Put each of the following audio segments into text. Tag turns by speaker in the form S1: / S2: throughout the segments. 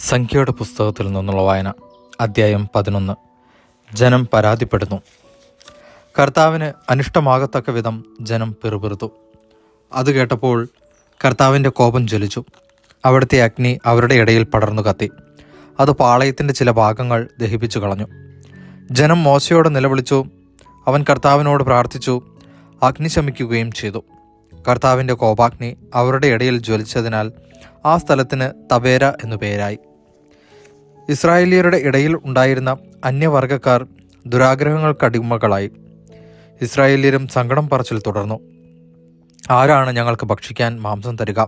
S1: സംഖ്യയുടെ പുസ്തകത്തിൽ നിന്നുള്ള വായന. അദ്ധ്യായം 11. ജനം പരാതിപ്പെടുന്നു. കർത്താവിന് അനിഷ്ടമാകത്തക്ക വിധം ജനം പിറുപിറുത്തു. അത് കേട്ടപ്പോൾ കർത്താവിൻ്റെ കോപം ജ്വലിച്ചു. അവിടുത്തെ അഗ്നി അവരുടെ ഇടയിൽ പടർന്നു കത്തി. അത് പാളയത്തിൻ്റെ ചില ഭാഗങ്ങൾ ദഹിപ്പിച്ചു കളഞ്ഞു. ജനം മോശയോട് നിലവിളിച്ചു. അവൻ കർത്താവിനോട് പ്രാർത്ഥിച്ചു. അഗ്നി ശമിക്കുകയും ചെയ്തു. കർത്താവിൻ്റെ കോപാഗ്നി അവരുടെ ഇടയിൽ ജ്വലിച്ചതിനാൽ ആ സ്ഥലത്തിന് തബേര എന്നു പേരായി. ഇസ്രായേലിയരുടെ ഇടയിൽ ഉണ്ടായിരുന്ന അന്യവർഗക്കാർ ദുരാഗ്രഹങ്ങൾക്കടിമകളായി. ഇസ്രായേലിയരും സങ്കടം പറച്ചിൽ തുടർന്നു. ആരാണ് ഞങ്ങൾക്ക് ഭക്ഷിക്കാൻ മാംസം തരിക?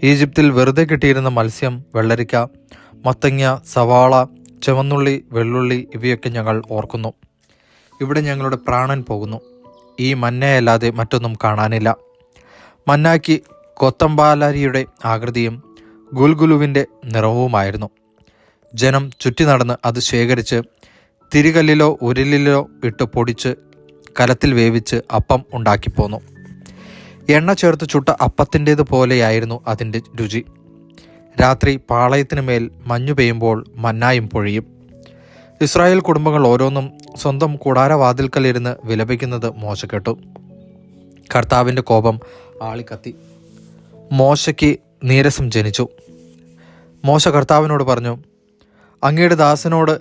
S1: ഈജിപ്തിൽ വെറുതെ കിട്ടിയിരുന്ന മത്സ്യം, വെള്ളരിക്ക, മത്തങ്ങ, സവാള, ചുവന്നുള്ളി, വെള്ളുള്ളി ഇവയൊക്കെ ഞങ്ങൾ ഓർക്കുന്നു. ഇവിടെ ഞങ്ങളുടെ പ്രാണൻ പോകുന്നു. ഈ മന്നയല്ലാതെ മറ്റൊന്നും കാണാനില്ല. മന്നായ്ക്ക് കൊത്തമ്പാലാരിയുടെ ആകൃതിയും ഗുൽഗുലുവിൻ്റെ നിറവുമായിരുന്നു. ജനം ചുറ്റി നടന്ന് അത് ശേഖരിച്ച് തിരികല്ലിലോ ഉരുളിലോ ഇട്ട് പൊടിച്ച് കലത്തിൽ വേവിച്ച് അപ്പം ഉണ്ടാക്കിപ്പോന്നു. എണ്ണ ചേർത്ത് ചുട്ട അപ്പത്തിൻ്റേത് പോലെയായിരുന്നു അതിൻ്റെ രുചി. രാത്രി പാളയത്തിന് മേൽ മഞ്ഞു പെയ്യുമ്പോൾ മന്നായും പൊഴിയും. ഇസ്രായേൽ കുടുംബങ്ങൾ ഓരോന്നും സ്വന്തം കൂടാരവാതിൽക്കലിരുന്ന് വിലപിക്കുന്നത് മോശ കേട്ടു. കർത്താവിൻ്റെ കോപം ആളിക്കത്തി. മോശയ്ക്ക് നീരസം ജനിച്ചു. മോശ കർത്താവിനോട് പറഞ്ഞു, അങ്ങയുടെ ദാസനോട്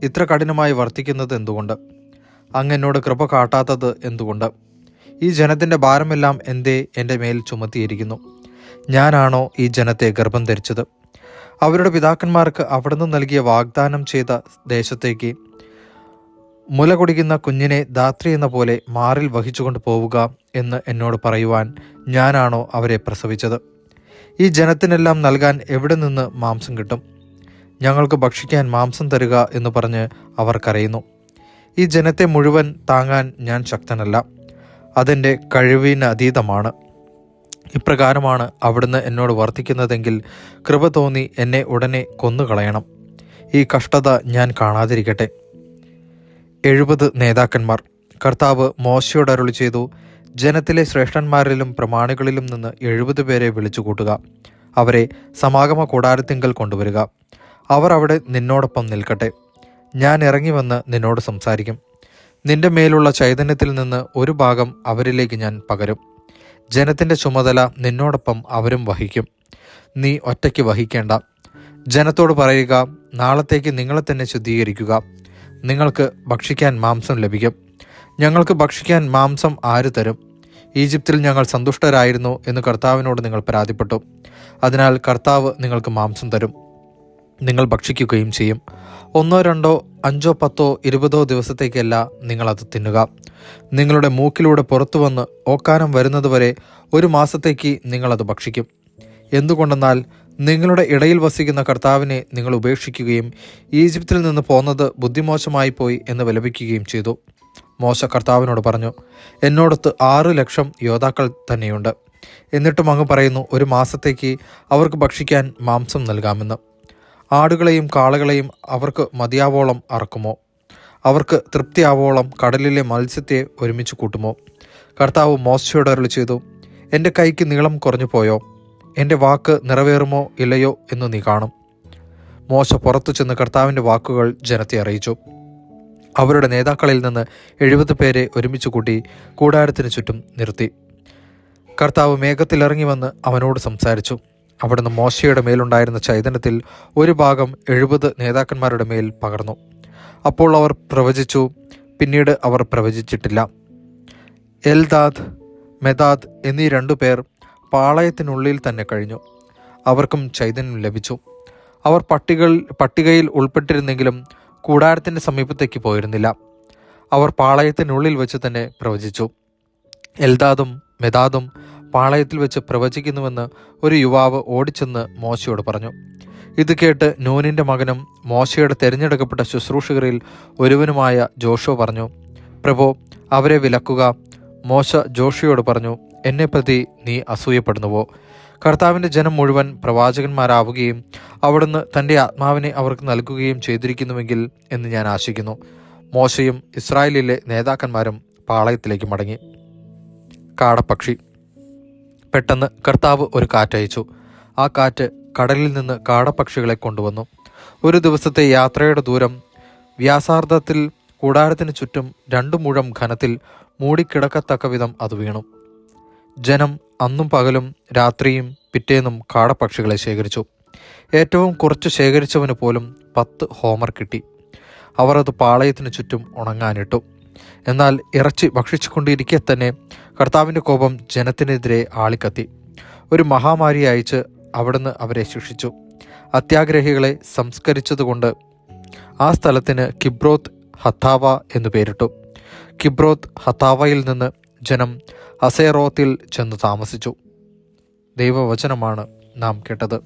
S1: ഇത്ര കഠിനമായി വർത്തിക്കുന്നത് എന്തുകൊണ്ട്? അങ്ങ് എന്നോട് കൃപ കാട്ടാത്തത് എന്തുകൊണ്ട്? ഈ ജനത്തിൻ്റെ ഭാരമെല്ലാം എന്തേ എൻ്റെ മേൽ ചുമത്തിയിരിക്കുന്നു? ഞാനാണോ ഈ ജനത്തെ ഗർഭം ധരിച്ചത്? അവരുടെ പിതാക്കന്മാർക്ക് അവിടുന്ന് നൽകിയ വാഗ്ദാനം ചെയ്ത ദേശത്തേക്ക് മുല കുടിക്കുന്ന കുഞ്ഞിനെ ധാത്രി എന്ന പോലെ മാറിൽ വഹിച്ചുകൊണ്ട് പോവുക എന്ന് എന്നോട് പറയുവാൻ ഞാനാണോ അവരെ പ്രസവിച്ചത്? ഈ ജനത്തിനെല്ലാം നൽകാൻ എവിടെ നിന്ന് മാംസം കിട്ടും? ഞങ്ങൾക്ക് ഭക്ഷിക്കാൻ മാംസം തരിക എന്ന് പറഞ്ഞ് അവർ കരയുന്നു. ഈ ജനത്തെ മുഴുവൻ താങ്ങാൻ ഞാൻ ശക്തനല്ല. അതെൻ്റെ കഴിവിന് അതീതമാണ്. ഇപ്രകാരമാണ് അവിടുന്ന് എന്നോട് വർത്തിക്കുന്നതെങ്കിൽ കൃപ തോന്നി എന്നെ ഉടനെ കൊന്നുകളയണം. ഈ കഷ്ടത ഞാൻ കാണാതിരിക്കട്ടെ. 70 നേതാക്കന്മാർ. കർത്താവ് മോശയോട് അരുളി ചെയ്തു, ജനത്തിലെ ശ്രേഷ്ഠന്മാരിലും പ്രമാണികളിലും നിന്ന് 70 പേരെ വിളിച്ചു കൂട്ടുക. അവരെ സമാഗമ കൂടാരത്തിങ്കൽ കൊണ്ടുവരിക. അവർ അവിടെ നിന്നോടൊപ്പം നിൽക്കട്ടെ. ഞാൻ ഇറങ്ങി വന്ന് നിന്നോട് സംസാരിക്കും. നിന്റെ മേലുള്ള ചൈതന്യത്തിൽ നിന്ന് ഒരു ഭാഗം അവരിലേക്ക് ഞാൻ പകരും. ജനത്തിൻ്റെ ചുമതല നിന്നോടൊപ്പം അവരും വഹിക്കും. നീ ഒറ്റയ്ക്ക് വഹിക്കേണ്ട. ജനത്തോട് പറയുക, നാളത്തേക്ക് നിങ്ങളെ തന്നെ ശുദ്ധീകരിക്കുക. നിങ്ങൾക്ക് ഭക്ഷിക്കാൻ മാംസം ലഭിക്കും. ഞങ്ങൾക്ക് ഭക്ഷിക്കാൻ മാംസം ആര് തരും? ഈജിപ്തിൽ ഞങ്ങൾ സന്തുഷ്ടരായിരുന്നു എന്ന് കർത്താവിനോട് നിങ്ങൾ പരാതിപ്പെട്ടു. അതിനാൽ കർത്താവ് നിങ്ങൾക്ക് മാംസം തരും. നിങ്ങൾ ഭക്ഷിക്കുകയും ചെയ്യും. 1, 2, 5, 10, 20 ദിവസത്തേക്കല്ല നിങ്ങളത് തിന്നുക. നിങ്ങളുടെ മൂക്കിലൂടെ പുറത്തു വന്ന് ഓക്കാനം വരുന്നതുവരെ 1 മാസത്തേക്ക് നിങ്ങളത് ഭക്ഷിക്കും. എന്തുകൊണ്ടെന്നാൽ നിങ്ങളുടെ ഇടയിൽ വസിക്കുന്ന കർത്താവിനെ നിങ്ങൾ ഉപേക്ഷിക്കുകയും ഈജിപ്തിൽ നിന്ന് പോന്നത് ബുദ്ധിമോശമായി പോയി എന്ന് വിലപിക്കുകയും ചെയ്തു. മോശ കർത്താവിനോട് പറഞ്ഞു, എന്നോടൊത്ത് 6 ലക്ഷം യോദ്ധാക്കൾ തന്നെയുണ്ട്. എന്നിട്ടും അങ്ങ് പറയുന്നു 1 മാസത്തേക്ക് അവർക്ക് ഭക്ഷിക്കാൻ മാംസം നൽകാമെന്ന്. ആടുകളെയും കാളകളെയും അവർക്ക് മതിയാവോളം അറക്കുമോ? അവർക്ക് തൃപ്തിയാവോളം കടലിലെ മത്സ്യത്തെ ഒരുമിച്ച് കൂട്ടുമോ? കർത്താവ് മോശയോട് അരുളി ചെയ്തു, എൻ്റെ കൈക്ക് നീളം കുറഞ്ഞു പോയോ? എൻ്റെ വാക്ക് നിറവേറുമോ ഇല്ലയോ എന്ന് നീ കാണും. മോശ പുറത്തു ചെന്ന് കർത്താവിൻ്റെ വാക്കുകൾ ജനത്തെ അറിയിച്ചു. അവരുടെ നേതാക്കളിൽ നിന്ന് 70 പേരെ ഒരുമിച്ച് കൂട്ടി കൂടാരത്തിന് ചുറ്റും നിർത്തി. കർത്താവ് മേഘത്തിലിറങ്ങി വന്ന് അവനോട് സംസാരിച്ചു. അവിടുന്ന് മോശയുടെ മേലുണ്ടായിരുന്ന ചൈതന്യത്തിൽ ഒരു ഭാഗം 70 നേതാക്കന്മാരുടെ മേൽ പകർന്നു. അപ്പോൾ അവർ പ്രവചിച്ചു. പിന്നീട് അവർ പ്രവചിച്ചിട്ടില്ല. എൽദാദ്, മെദാദ് എന്നീ 2 പേർ പാളയത്തിനുള്ളിൽ തന്നെ കഴിഞ്ഞു. അവർക്കും ചൈതന്യം ലഭിച്ചു. അവർ പട്ടികയിൽ ഉൾപ്പെട്ടിരുന്നെങ്കിലും കൂടാരത്തിൻ്റെ സമീപത്തേക്ക് പോയിരുന്നില്ല. അവർ പാളയത്തിനുള്ളിൽ വെച്ച് തന്നെ പ്രവചിച്ചു. എൽദാദും മെദാദും പാളയത്തിൽ വെച്ച് പ്രവചിക്കുന്നുവെന്ന് ഒരു യുവാവ് ഓടിച്ചെന്ന് മോശയോട് പറഞ്ഞു. ഇത് കേട്ട് നൂനിൻ്റെ മകനും മോശയുടെ തിരഞ്ഞെടുക്കപ്പെട്ട ശുശ്രൂഷകരിൽ ഒരുവനുമായ ജോഷുവ പറഞ്ഞു, പ്രഭോ, അവരെ വിലക്കുക. മോശ ജോഷുവയോട് പറഞ്ഞു, എന്നെപ്പറ്റി നീ അസൂയപ്പെടുന്നുവോ? കർത്താവിൻ്റെ ജനം മുഴുവൻ പ്രവാചകന്മാരാവുകയും അവിടുന്ന് തൻ്റെ ആത്മാവിനെ അവർക്ക് നൽകുകയും ചെയ്തിരിക്കുന്നുവെങ്കിൽ എന്ന് ഞാൻ ആശിക്കുന്നു. മോശയും ഇസ്രായേലിലെ നേതാക്കന്മാരും പാളയത്തിലേക്ക് മടങ്ങി. കാടപ്പക്ഷി. പെട്ടെന്ന് കർത്താവ് ഒരു കാറ്റയച്ചു. ആ കാറ്റ് കടലിൽ നിന്ന് കാടപ്പക്ഷികളെ കൊണ്ടുവന്നു. ഒരു ദിവസത്തെ യാത്രയുടെ ദൂരം വ്യാസാർദ്ധത്തിൽ കൂടാരത്തിന് ചുറ്റും 2 മുഴം ഘനത്തിൽ മൂടിക്കിടക്കത്തക്ക വിധം അത് വീണു. ജനം അന്നും പകലും രാത്രിയും പിറ്റേന്നും കാടപ്പക്ഷികളെ ശേഖരിച്ചു. ഏറ്റവും കുറച്ച് ശേഖരിച്ചവന് പോലും 10 ഹോമർ കിട്ടി. അവർ അത് പാളയത്തിനു ചുറ്റും ഉണങ്ങാനിട്ടു. എന്നാൽ ഇറച്ചി ഭക്ഷിച്ചുകൊണ്ടിരിക്കെ തന്നെ കർത്താവിൻ്റെ കോപം ജനത്തിനെതിരെ ആളിക്കത്തി. ഒരു മഹാമാരി അയച്ച് അവിടുന്ന് അവരെ ശിക്ഷിച്ചു. അത്യാഗ്രഹികളെ സംസ്കരിച്ചതുകൊണ്ട് ആ സ്ഥലത്തിന് കിബ്രോത്ത് ഹത്താവ എന്നു പേരിട്ടു. കിബ്രോത്ത് ഹത്താവയിൽ നിന്ന് ജനം ഹസേറോത്തിൽ ചെന്ന് താമസിച്ചു. ദൈവവചനമാണ് നാം കേട്ടത്.